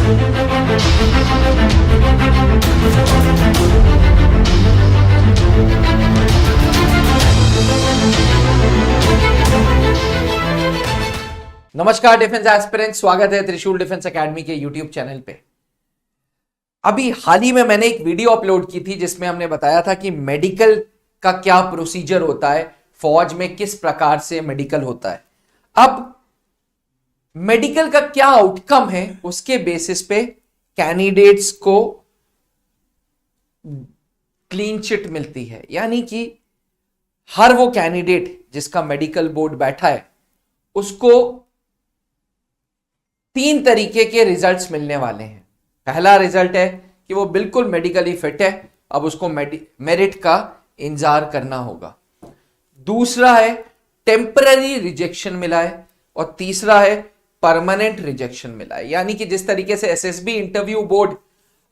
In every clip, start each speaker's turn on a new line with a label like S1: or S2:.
S1: नमस्कार defence aspirant, स्वागत है त्रिशूल डिफेंस एकेडमी के यूट्यूब चैनल पे। अभी हाल ही में मैंने एक वीडियो अपलोड की थी जिसमें हमने बताया था कि मेडिकल का क्या प्रोसीजर होता है, फौज में किस प्रकार से मेडिकल होता है। अब मेडिकल का क्या आउटकम है उसके बेसिस पे कैंडिडेट्स को क्लीन चिट मिलती है, यानी कि हर वो कैंडिडेट जिसका मेडिकल बोर्ड बैठा है उसको 3 तरीके के रिजल्ट्स मिलने वाले हैं। पहला रिजल्ट है कि वो बिल्कुल मेडिकली फिट है, अब उसको मेरिट का इंतजार करना होगा। दूसरा है टेम्पररी रिजेक्शन मिला है, और तीसरा है परमानेंट रिजेक्शन मिला है। यानी कि जिस तरीके से एसएसबी इंटरव्यू बोर्ड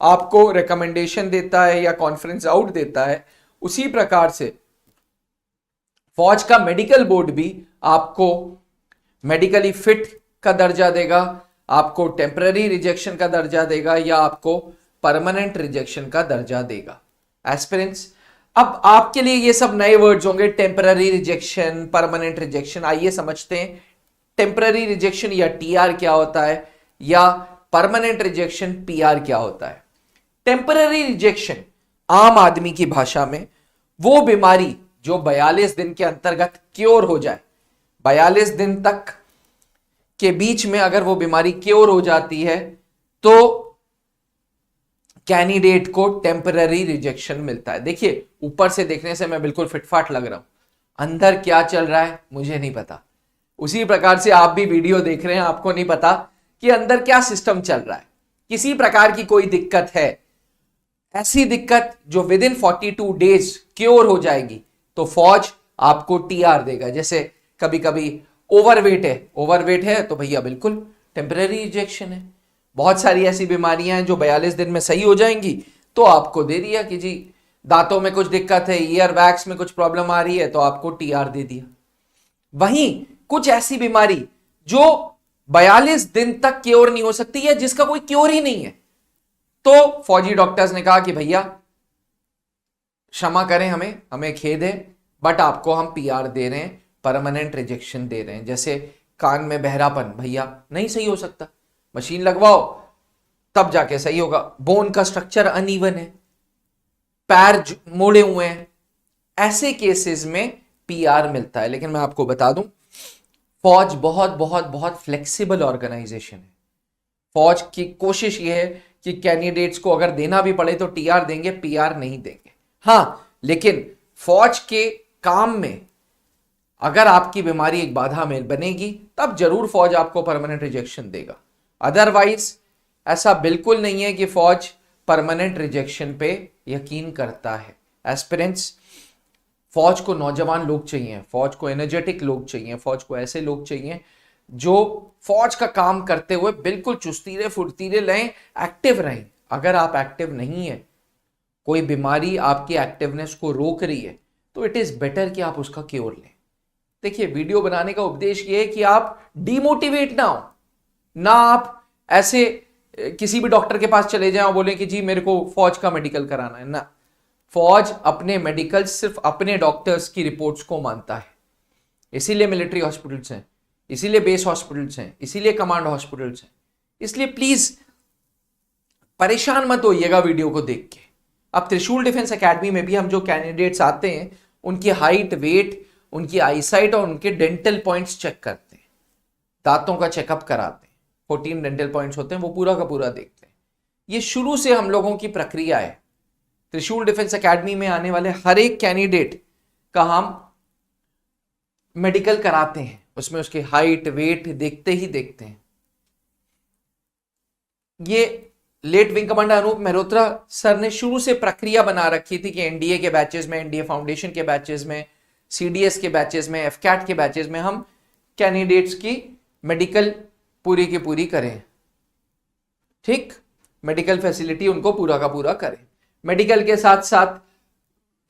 S1: आपको रिकमेंडेशन देता है या कॉन्फ्रेंस आउट देता है, उसी प्रकार से फौज का मेडिकल बोर्ड भी आपको मेडिकली फिट का दर्जा देगा, आपको टेम्पररी रिजेक्शन का दर्जा देगा या आपको परमानेंट रिजेक्शन का दर्जा देगा। एस्पिरेंट्स, अब आपके लिए ये सब नए वर्ड्स होंगे, टेम्पररी रिजेक्शन, परमानेंट रिजेक्शन। आइए समझते हैं टेम्पररी रिजेक्शन या टीआर क्या होता है, या परमानेंट रिजेक्शन पीआर क्या होता है। टेम्पररी रिजेक्शन आम आदमी की भाषा में वो बीमारी जो 42 दिन के अंतर्गत क्योर हो जाए, 42 दिन तक के बीच में अगर वो बीमारी क्योर हो जाती है तो कैंडिडेट को टेम्पररी रिजेक्शन मिलता है। देखिए, ऊपर से देखने से मैं बिल्कुल फिटफाट लग रहा हूं, अंदर क्या चल रहा है मुझे नहीं पता। उसी प्रकार से आप भी वीडियो देख रहे हैं, आपको नहीं पता कि अंदर क्या सिस्टम चल रहा है। किसी प्रकार की कोई दिक्कत है, ऐसी दिक्कत जो विद इन 42 डेज क्योर हो जाएगी, तो फौज आपको टीआर देगा। जैसे कभी कभी ओवरवेट है तो भैया बिल्कुल टेम्पररी रिजेक्शन है। बहुत सारी ऐसी बीमारियां हैं जो 42 दिन में सही हो जाएंगी, तो आपको दे दिया कि जी दांतों में कुछ दिक्कत है, ईयर वैक्स में कुछ प्रॉब्लम आ रही है, तो आपको टीआर दे दिया। वहीं कुछ ऐसी बीमारी जो 42 दिन तक क्योर नहीं हो सकती है, जिसका कोई क्योर ही नहीं है, तो फौजी डॉक्टर्स ने कहा कि भैया क्षमा करें, हमें खेद है, बट आपको हम पीआर दे रहे हैं, परमानेंट रिजेक्शन दे रहे हैं। जैसे कान में बहरापन, भैया नहीं सही हो सकता, मशीन लगवाओ तब जाके सही होगा। बोन का स्ट्रक्चर अनइवन है, पैर मोड़े हुए हैं, ऐसे केसेस में पीआर मिलता है। लेकिन मैं आपको बता दूं, फौज बहुत बहुत बहुत फ्लेक्सिबल ऑर्गेनाइजेशन है। फौज की कोशिश यह है कि कैंडिडेट्स को अगर देना भी पड़े तो टीआर देंगे, पीआर नहीं देंगे। हां, लेकिन फौज के काम में अगर आपकी बीमारी एक बाधा में बनेगी तब जरूर फौज आपको परमानेंट रिजेक्शन देगा। अदरवाइज ऐसा बिल्कुल नहीं है कि फौज परमानेंट रिजेक्शन पे यकीन करता है। एस्पिरेंट्स, फौज को नौजवान लोग चाहिए, फौज को एनर्जेटिक लोग चाहिए, फौज को ऐसे लोग चाहिए जो फौज का काम करते हुए बिल्कुल चुस्तीले फुर्तीले रहें, एक्टिव रहें। अगर आप एक्टिव नहीं है, कोई बीमारी आपकी एक्टिवनेस को रोक रही है, तो इट इज बेटर कि आप उसका क्योर लें। देखिए, वीडियो बनाने का उद्देश्य यह है कि आप डिमोटिवेट ना हो, ना आप ऐसे किसी भी डॉक्टर के पास चले जाएं और बोले कि जी मेरे को फौज का मेडिकल कराना है। ना, फौज अपने मेडिकल सिर्फ अपने डॉक्टर्स की रिपोर्ट्स को मानता है। इसीलिए मिलिट्री हॉस्पिटल्स हैं, इसीलिए बेस हॉस्पिटल्स हैं, इसीलिए कमांड हॉस्पिटल्स हैं। इसलिए प्लीज परेशान मत होइएगा वीडियो को देख के। अब त्रिशूल डिफेंस एकेडमी में भी हम जो कैंडिडेट्स आते हैं उनकी हाइट, वेट, उनकी आईसाइट और उनके डेंटल पॉइंट्स चेक करते हैं, दांतों का चेकअप कराते हैं। 14 डेंटल पॉइंट्स होते हैं, वो पूरा का पूरा देखते हैं। ये शुरू से हम लोगों की प्रक्रिया है। त्रिशूल डिफेंस एकेडमी में आने वाले हर एक कैंडिडेट का हम मेडिकल कराते हैं, उसमें उसकी हाइट, वेट देखते ही देखते हैं। ये late wing commander Anoop Mehrotra sir ने शुरू से प्रक्रिया बना रखी थी कि एनडीए के बैचेस में, एनडीए फाउंडेशन के बैचेस में, सीडीएस के बैचेस में, एफकैट के बैचेस में हम कैंडिडेट्स की मेडिकल पूरी की पूरी करें। ठीक, मेडिकल फैसिलिटी उनको पूरा का पूरा करें। मेडिकल के साथ साथ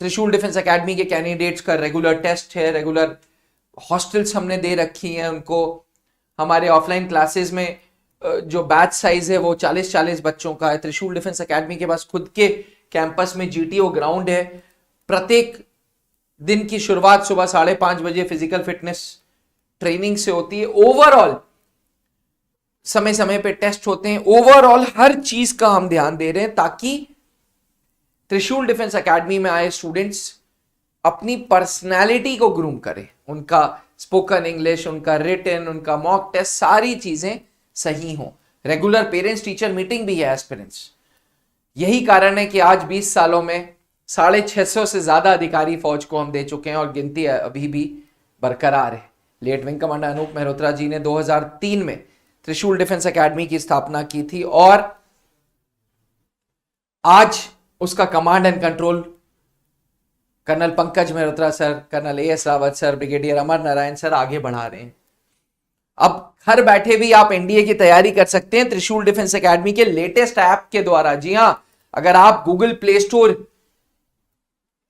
S1: त्रिशूल डिफेंस एकेडमी के कैंडिडेट्स का रेगुलर टेस्ट है, रेगुलर हॉस्टल्स हमने दे रखी हैं उनको। हमारे ऑफलाइन क्लासेस में जो बैच साइज है वो 40-40 बच्चों का है। त्रिशूल डिफेंस एकेडमी के पास खुद के कैंपस में जीटीओ ग्राउंड है। प्रत्येक दिन की शुरुआत सुबह 5:30 बजे फिजिकल फिटनेस ट्रेनिंग से होती है। ओवरऑल समय समय पे टेस्ट होते हैं। ओवरऑल हर चीज का हम ध्यान दे रहे हैं ताकि त्रिशूल डिफेंस एकेडमी में आए स्टूडेंट्स अपनी पर्सनैलिटी को ग्रूम करें। उनका स्पोकन इंग्लिश, उनका रिटन, उनका मॉक टेस्ट, सारी चीजें सही हों। रेगुलर पेरेंट्स टीचर मीटिंग भी है एस्पिरेंट्स। यही कारण है कि आज 20 सालों में 650 से ज्यादा अधिकारी फौज को हम दे चुके हैं और गिनती अभी भी बरकरार है। Late wing commander Anoop Mehrotra ji ने 2003 में त्रिशूल डिफेंस एकेडमी की स्थापना की थी और आज उसका command and control colonel Pankaj Mehrotra sir, colonel AS Rawat sir, brigadier Amar Narayan sir आगे बढ़ा रहे हैं। अब घर बैठे भी आप एनडीए की तैयारी कर सकते हैं त्रिशूल डिफेंस एकेडमी के लेटेस्ट ऐप के द्वारा। जी हां, अगर आप Google play store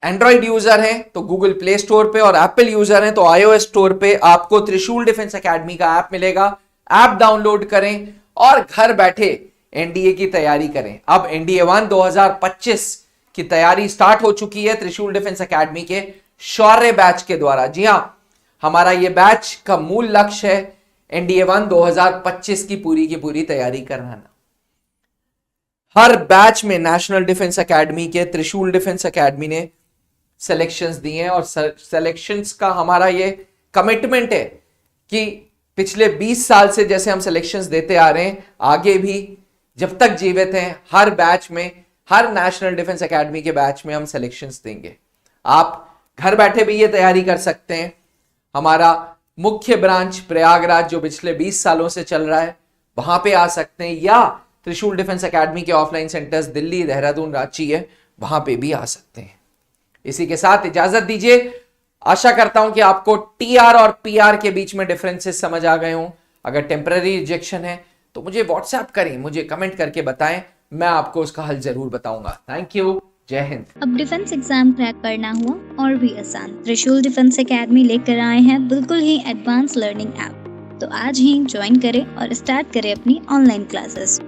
S1: Android user हैं तो गूगल प्ले स्टोर पे और एप्पल यूजर हैं तो iOS स्टोर पे आपको त्रिशूल डिफेंस एकेडमी का ऐप मिलेगा। ऐप डाउनलोड करें और घर बैठे एनडीए की तैयारी करें। अब एनडीए 1 2025 की तैयारी स्टार्ट हो चुकी है त्रिशूल डिफेंस एकेडमी के शौर्य बैच के द्वारा। जी हां, हमारा यह बैच का मूल लक्ष्य है एनडीए 1 2025 की पूरी तैयारी कराना। हर बैच में नेशनल डिफेंस एकेडमी के त्रिशूल डिफेंस एकेडमी ने सिलेक्शंस दिए हैं और सिलेक्शंस का हमारा ये कमिटमेंट है कि पिछले 20 साल से जैसे हम सिलेक्शंस देते आ रहे हैं, आगे भी जब तक जीवित हैं हर बैच में, हर नेशनल डिफेंस एकेडमी के बैच में हम सिलेक्शंस देंगे। आप घर बैठे भी ये तैयारी कर सकते हैं। हमारा मुख्य ब्रांच प्रयागराज जो पिछले 20 सालों से चल रहा है वहां पे आ सकते हैं, या त्रिशूल डिफेंस एकेडमी के ऑफलाइन सेंटर्स दिल्ली, देहरादून, रांची है, वहां पे भी आ सकते हैं। इसी के साथ इजाजत दीजिए। आशा करता हूं कि आपको टीआर और पीआर के बीच में डिफरेंसेस समझ आ गए हों। अगर टेम्पररी रिजेक्शन है तो मुझे व्हाट्सएप करें, मुझे कमेंट करके बताएं, मैं आपको उसका हल जरूर बताऊंगा। थैंक यू, जय हिंद।
S2: अब डिफेंस एग्जाम क्रैक करना हुआ और भी आसान, त्रिशूल डिफेंस एकेडमी लेकर आए हैं बिल्कुल ही एडवांस लर्निंग ऐप। तो आज ही ज्वाइन करें और स्टार्ट करें अपनी ऑनलाइन क्लासेस।